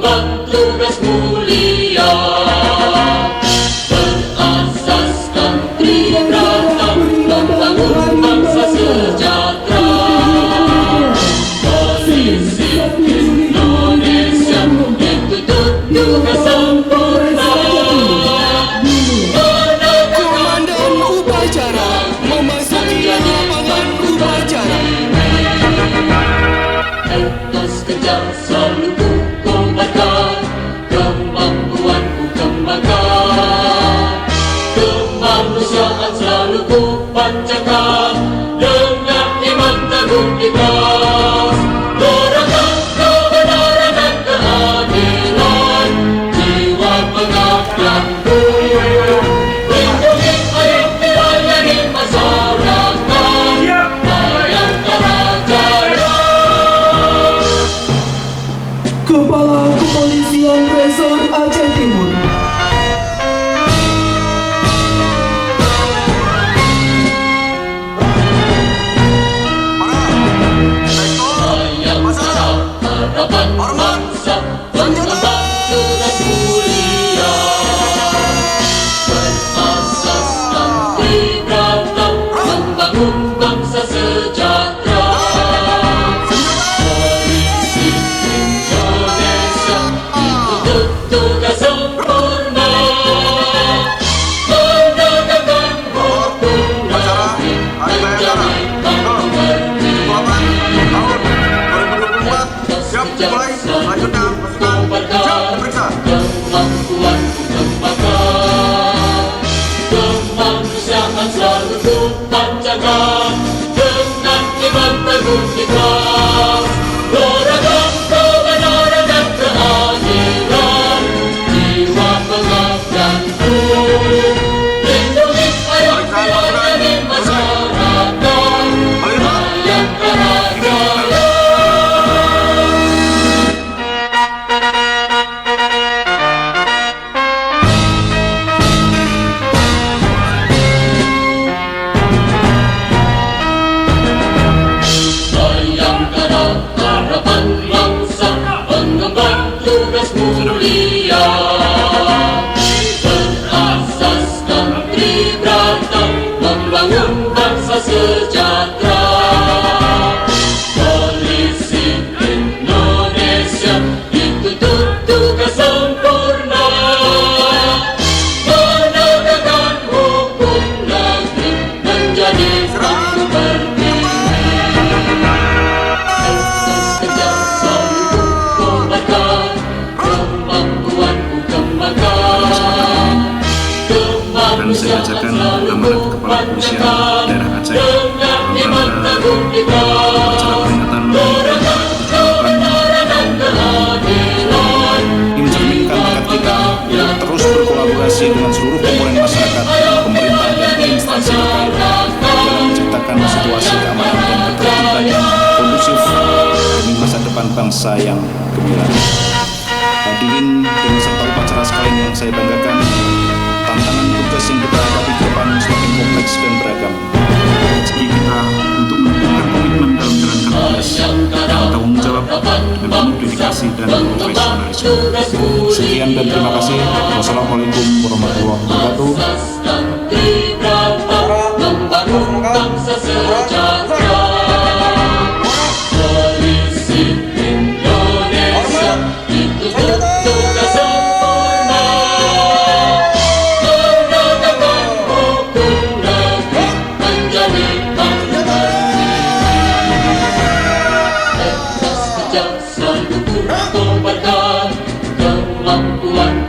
mengemban tugas mulia, berasaskan tribrata, membangun bangsa sejahtera. Polisi Indonesia dituntut tugas sempurna. Komandan upacara memasuki lapangan upacara. Etos kejar selalu ku kobarkan, kemampuanku kembangkan, kemanusiaan selalu ku pancarkan, dengan iman teguh ikhlas. Doakan kebenaran dan keadilan, jiwa pengabdianku. Lindungi air melayani masyarakat, Bayangkara Jaya. Kepala Kepolisian Resor Aceh Timur. Harapan bangsa mengemban tugas mulia, berasaskan tribrata, membangun bangsa sejahtera. Polisi Indonesia dituntut tugas sempurna, menegakkan hukum negeri, menjadi bangsa berdiri. Mulai selanjutnya periksa. Kemampuanku kembangkan, kemanusiaan selalu ku pancarkan, dengan iman teguh ikhlas. Doakan kebenaran dan keadilan, jiwa pengabdianku. Lindungi air melayani masyarakat, Bayangkara Jaya. Bayangkara harapan bangsa mengemban tugas mulia, berasaskan tribrata, membangun bangsa sejahtera. Polisi Indonesia dituntut tugas sempurna, menegakkan hukum negeri, menjadi bangsa berdiri. Etos kejar selalu ku kobarkan, kemampuanku kembangkan, kemanusiaan selalu ku pancarkan, dengan iman teguh ikhlas. Doakan kebenaran dan keadilan, Ini mencerminkan tekad kita untuk terus berkolaborasi dengan seluruh komponen masyarakat, pemerintah, dan instansi terkait dalam menciptakan situasi keamanan dan ketertiban yang kondusif demi masa depan bangsa yang gemilang. Hadirin dan peserta upacara sekalian yang saya banggakan, tantangan tugas yang kita hadapi ke depan semakin kompleks dan beragam. Rezeki kita untuk menunjukkan komitmen dalam menjalankan tugas dengan tanggung jawab dengan penuh dedikasi dan profesionalisme. Sekian dan terima kasih. Wassalamualaikum warahmatullahi wabarakatuh. berasaskan tribrata, membangun bangsa sejahtera. Polisi Indonesia dituntut tugas sempurna, menegakkan hukum negeri, menjadi bangsa berdiri. Etos kejar selalu ku kobarkan, kemampuan